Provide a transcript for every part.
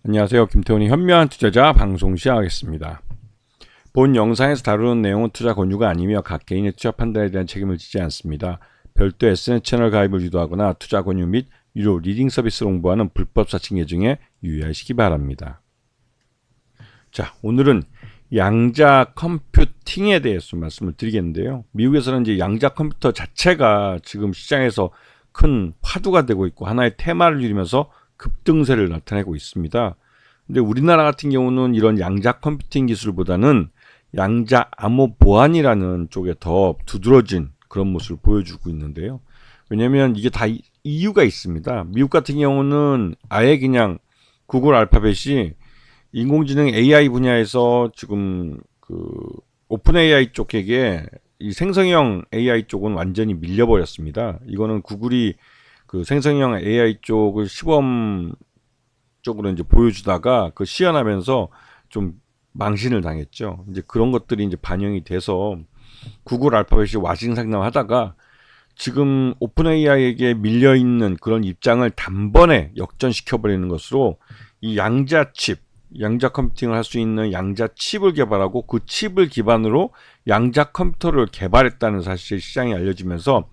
안녕하세요. 김태훈의 현명한 투자자 방송 시작하겠습니다. 본 영상에서 다루는 내용은 투자 권유가 아니며 각 개인의 투자 판단에 대한 책임을 지지 않습니다. 별도 SNS 채널 가입을 유도하거나 투자 권유 및 유료 리딩 서비스를 홍보하는 불법 사칭 계정에 유의하시기 바랍니다. 자, 오늘은 양자 컴퓨팅에 대해서 말씀을 드리겠는데요. 미국에서는 이제 양자 컴퓨터 자체가 지금 시장에서 큰 화두가 되고 있고 하나의 테마를 이루면서 급등세를 나타내고 있습니다. 근데 우리나라 같은 경우는 이런 양자 컴퓨팅 기술보다는 양자 암호 보안이라는 쪽에 더 두드러진 그런 모습을 보여주고 있는데요. 왜냐하면 이게 다 이유가 있습니다. 미국 같은 경우는 아예 그냥 구글 알파벳이 인공지능 AI 분야에서 지금 오픈 AI 쪽에게 이 생성형 AI 쪽은 완전히 밀려버렸습니다. 이거는 구글이 그 생성형 AI 쪽을 시범적으로 이제 보여주다가 시연하면서 좀 망신을 당했죠. 이제 그런 것들이 이제 반영이 돼서 구글 알파벳이 와신상담하다가 지금 오픈 AI에게 밀려 있는 그런 입장을 단번에 역전시켜버리는 것으로 이 양자 컴퓨팅을 할 수 있는 양자 칩을 개발하고 그 칩을 기반으로 양자 컴퓨터를 개발했다는 사실이 시장에 알려지면서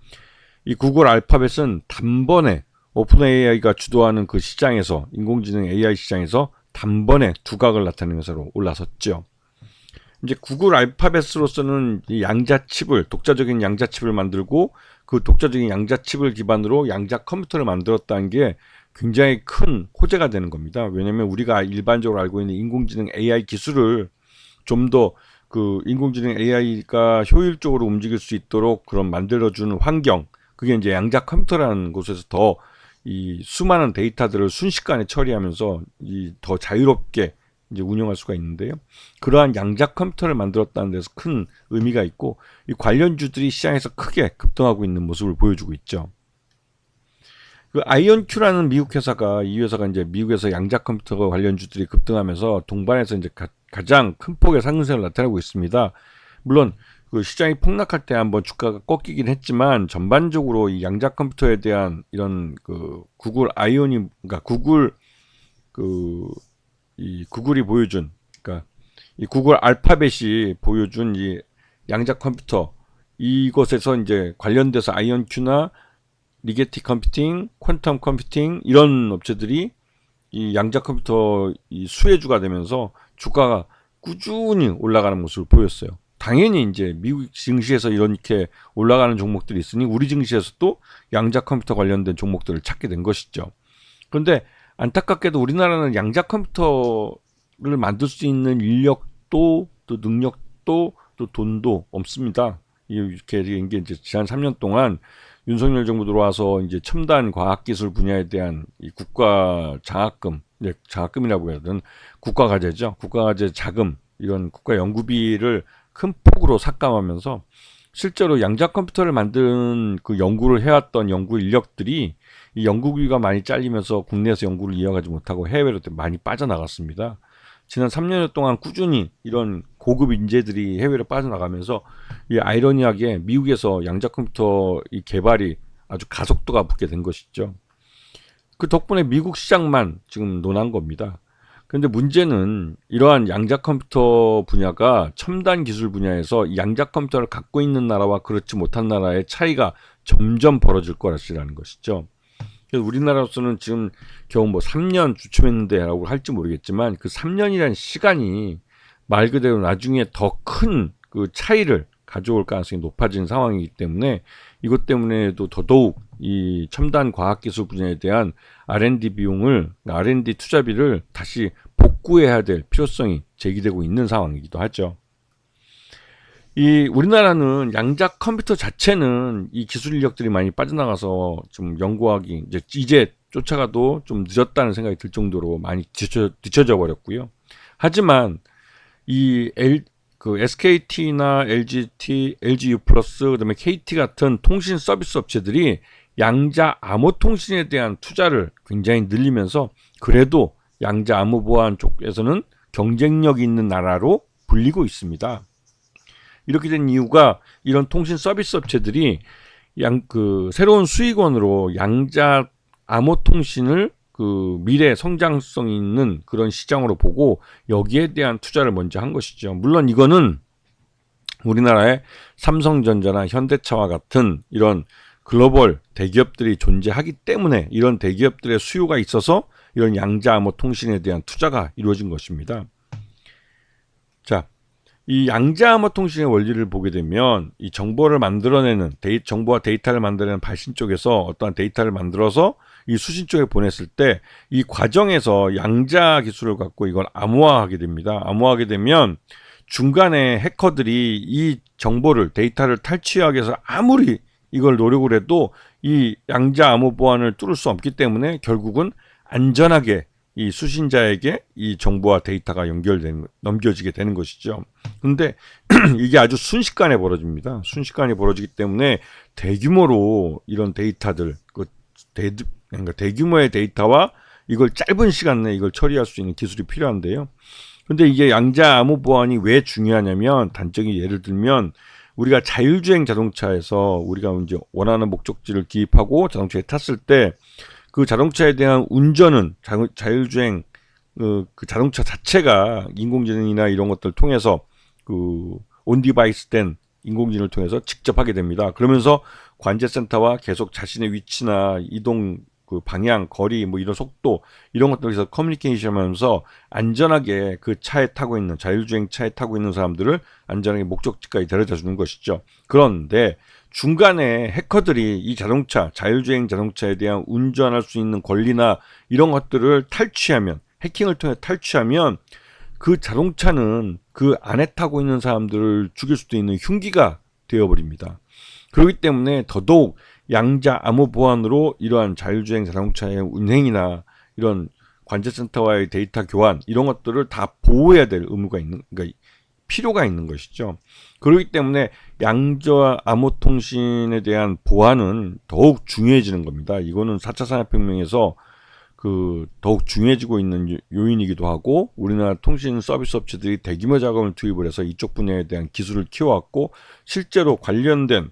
이 구글 알파벳은 단번에 오픈 AI가 주도하는 그 시장에서 인공지능 AI 시장에서 단번에 두각을 나타내면서 올라섰죠. 이제 구글 알파벳으로서는 이 독자적인 양자 칩을 만들고 그 독자적인 양자 칩을 기반으로 양자 컴퓨터를 만들었다는 게 굉장히 큰 호재가 되는 겁니다. 왜냐하면 우리가 일반적으로 알고 있는 인공지능 AI 기술을 좀 더 인공지능 AI가 효율적으로 움직일 수 있도록 그런 만들어주는 환경, 그게 이제 양자 컴퓨터라는 곳에서 더 이 수많은 데이터들을 순식간에 처리하면서 더 자유롭게 이제 운영할 수가 있는데요. 그러한 양자 컴퓨터를 만들었다는 데서 큰 의미가 있고 이 관련주들이 시장에서 크게 급등하고 있는 모습을 보여주고 있죠. 아이온큐라는 미국 회사가 이 회사가 이제 미국에서 양자 컴퓨터 관련주들이 급등하면서 동반해서 이제 가장 큰 폭의 상승세를 나타내고 있습니다. 물론 시장이 폭락할 때 한번 주가가 꺾이긴 했지만 전반적으로 이 양자 컴퓨터에 대한 이런 구글 아이온이 그러니까 구글이 보여준 이 구글 알파벳이 보여준 이 양자 컴퓨터 이것에서 이제 관련돼서 아이온큐나 리게티 컴퓨팅, 퀀텀 컴퓨팅 이런 업체들이 이 양자 컴퓨터 이 수혜주가 되면서 주가가 꾸준히 올라가는 모습을 보였어요. 당연히 이제 미국 증시에서 이렇게 올라가는 종목들이 있으니 우리 증시에서도 양자 컴퓨터 관련된 종목들을 찾게 된 것이죠. 그런데 안타깝게도 우리나라는 양자 컴퓨터를 만들 수 있는 인력도 또 능력도 또 돈도 없습니다. 이렇게 이제 지난 3년 동안 윤석열 정부 들어와서 이제 첨단 과학기술 분야에 대한 이 국가 장학금이라고 해야 되는 국가과제죠. 국가과제 자금, 이런 국가 연구비를 큰 폭으로 삭감하면서 실제로 양자 컴퓨터를 만드는 연구를 해왔던 연구 인력들이 이 연구비가 많이 잘리면서 국내에서 연구를 이어가지 못하고 해외로 많이 빠져나갔습니다. 지난 3년 동안 꾸준히 이런 고급 인재들이 해외로 빠져나가면서 이 아이러니하게 미국에서 양자 컴퓨터 이 개발이 아주 가속도가 붙게 된 것이죠. 그 덕분에 미국 시장만 지금 논한 겁니다. 그런데 문제는 이러한 양자 컴퓨터 분야가 첨단 기술 분야에서 양자 컴퓨터를 갖고 있는 나라와 그렇지 못한 나라의 차이가 점점 벌어질 거라는 것이죠. 그래서 우리나라로서는 지금 겨우 3년 주춤했는데 라고 할지 모르겠지만 그 3년이라는 시간이 말 그대로 나중에 더 큰 차이를 가져올 가능성이 높아진 상황이기 때문에 이것 때문에도 더더욱 이 첨단 과학기술 분야에 대한 R&D 투자비를 다시 복구해야 될 필요성이 제기되고 있는 상황이기도 하죠. 우리나라는 양자 컴퓨터 자체는 이 기술 인력들이 많이 빠져나가서 좀 연구하기 이제 쫓아가도 좀 늦었다는 생각이 들 정도로 많이 뒤쳐져 버렸고요. 하지만 SKT나 LGU+, 그다음에 KT 같은 통신 서비스 업체들이 양자 암호 통신에 대한 투자를 굉장히 늘리면서 그래도 양자 암호 보안 쪽에서는 경쟁력 있는 나라로 불리고 있습니다. 이렇게 된 이유가 이런 통신 서비스 업체들이 새로운 수익원으로 양자 암호 통신을 그 미래 성장성 있는 그런 시장으로 보고 여기에 대한 투자를 먼저 한 것이죠. 물론 이거는 우리나라의 삼성전자나 현대차와 같은 이런 글로벌 대기업들이 존재하기 때문에 이런 대기업들의 수요가 있어서 이런 양자암호 통신에 대한 투자가 이루어진 것입니다. 자, 이 양자암호 통신의 원리를 보게 되면 이 정보를 만들어내는 정보와 데이터를 만들어내는 발신 쪽에서 어떠한 데이터를 만들어서 이 수신 쪽에 보냈을 때 이 과정에서 양자 기술을 갖고 이걸 암호화하게 됩니다. 암호화하게 되면 중간에 해커들이 이 정보를 데이터를 탈취하기 위해서 아무리 이걸 노력을 해도 이 양자 암호 보안을 뚫을 수 없기 때문에 결국은 안전하게 이 수신자에게 이 정보와 데이터가 넘겨지게 되는 것이죠. 근데 이게 아주 순식간에 벌어집니다. 순식간에 벌어지기 때문에 대규모로 이런 데이터들, 그러니까 대규모의 데이터와 이걸 짧은 시간 내에 이걸 처리할 수 있는 기술이 필요한데요. 근데 이게 양자 암호 보안이 왜 중요하냐면 단적인 예를 들면 우리가 자율주행 자동차에서 우리가 이제 원하는 목적지를 기입하고 자동차에 탔을 때 그 자동차에 대한 운전은 자율주행 그 자동차 자체가 인공지능이나 이런 것들을 통해서 그 온디바이스 된 인공지능을 통해서 직접 하게 됩니다. 그러면서 관제센터와 계속 자신의 위치나 이동 그 방향, 거리, 뭐 이런 속도 이런 것들에서 커뮤니케이션 하면서 안전하게 그 차에 타고 있는 자율주행 차에 타고 있는 사람들을 안전하게 목적지까지 데려다 주는 것이죠. 그런데 중간에 해커들이 이 자율주행 자동차에 대한 운전할 수 있는 권리나 이런 것들을 탈취하면, 해킹을 통해 탈취하면 그 자동차는 그 안에 타고 있는 사람들을 죽일 수도 있는 흉기가 되어버립니다. 그렇기 때문에 더더욱 양자 암호 보안으로 이러한 자율주행 자동차의 운행이나 이런 관제센터와의 데이터 교환 이런 것들을 다 보호해야 될 의무가 있는, 그러니까 필요가 있는 것이죠. 그렇기 때문에 양자 암호 통신에 대한 보안은 더욱 중요해지는 겁니다. 이거는 4차 산업혁명에서 그 더욱 중요해지고 있는 요인이기도 하고 우리나라 통신 서비스 업체들이 대규모 자금을 투입을 해서 이쪽 분야에 대한 기술을 키워왔고 실제로 관련된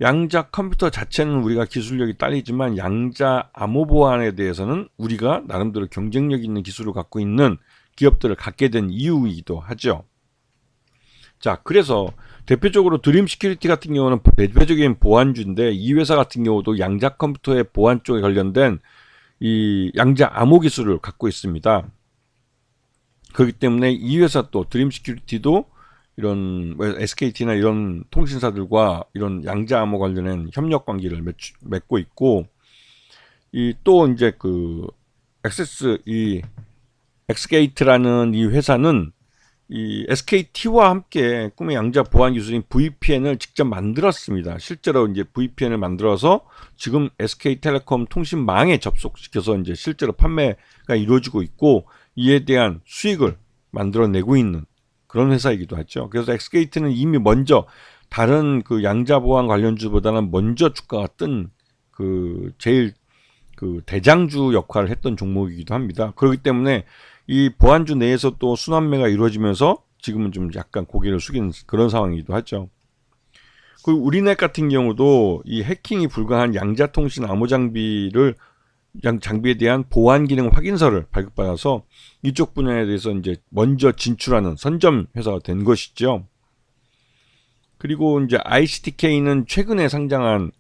양자 컴퓨터 자체는 우리가 기술력이 딸리지만 양자 암호 보안에 대해서는 우리가 나름대로 경쟁력 있는 기술을 갖고 있는 기업들을 갖게 된 이유이기도 하죠. 자, 그래서 대표적으로 드림 시큐리티 같은 경우는 대표적인 보안주인데 이 회사 같은 경우도 양자 컴퓨터의 보안 쪽에 관련된 이 양자 암호 기술을 갖고 있습니다. 그렇기 때문에 이 회사 또 드림 시큐리티도 이런 SKT나 이런 통신사들과 이런 양자 암호 관련된 협력 관계를 맺고 있고 이 또 이제 그 엑스게이트라는 이 회사는 이 SKT와 함께 꿈의 양자 보안 기술인 VPN을 직접 만들었습니다. 실제로 이제 VPN을 만들어서 지금 SK텔레콤 통신망에 접속시켜서 이제 실제로 판매가 이루어지고 있고 이에 대한 수익을 만들어내고 있는 그런 회사이기도 하죠. 그래서 엑스게이트는 이미 먼저 다른 그 양자 보안 관련주보다는 먼저 주가가 뜬 그 제일 그 대장주 역할을 했던 종목이기도 합니다. 그렇기 때문에 이 보안주 내에서 또 순환매가 이루어지면서 지금은 좀 약간 고개를 숙이는 그런 상황이기도 하죠. 그 우리넷 같은 경우도 이 해킹이 불가한 양자통신 암호 장비에 대한 보안 기능 확인서를 발급받아서 이쪽 분야에 대해서 이제 먼저 진출하는 선점 회사가 된 것이죠. 그리고 이제 ICTK는 최근에 상장한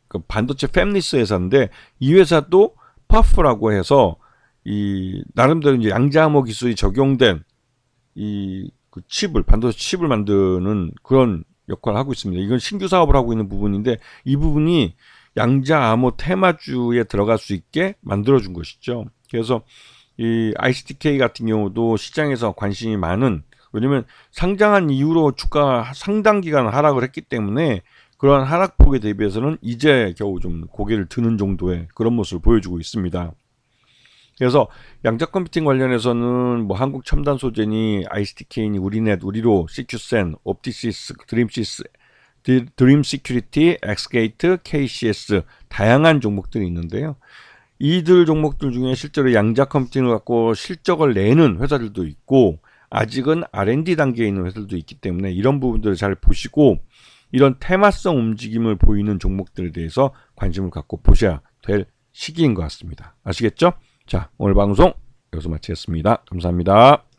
그 반도체 팹리스 회사인데 이 회사도 파프라고 해서 이 나름대로 이제 양자암호 기술이 적용된 그 반도체 칩을 만드는 그런 역할을 하고 있습니다. 이건 신규 사업을 하고 있는 부분인데 이 부분이 양자암호 테마주에 들어갈 수 있게 만들어준 것이죠. 그래서 이 ICTK 같은 경우도 시장에서 관심이 많은, 왜냐면 상장한 이후로 주가가 상당 기간 하락을 했기 때문에 그러한 하락폭에 대비해서는 이제 겨우 좀 고개를 드는 정도의 그런 모습을 보여주고 있습니다. 그래서 양자 컴퓨팅 관련해서는 뭐 한국 첨단 소재니 ICTK니 우리넷, 우리로, CQ센, 옵티시스, 드림 시큐리티, 엑스게이트, KCS 다양한 종목들이 있는데요. 이들 종목들 중에 실제로 양자 컴퓨팅을 갖고 실적을 내는 회사들도 있고 아직은 R&D 단계에 있는 회사들도 있기 때문에 이런 부분들을 잘 보시고 이런 테마성 움직임을 보이는 종목들에 대해서 관심을 갖고 보셔야 될 시기인 것 같습니다. 아시겠죠? 자, 오늘 방송 여기서 마치겠습니다. 감사합니다.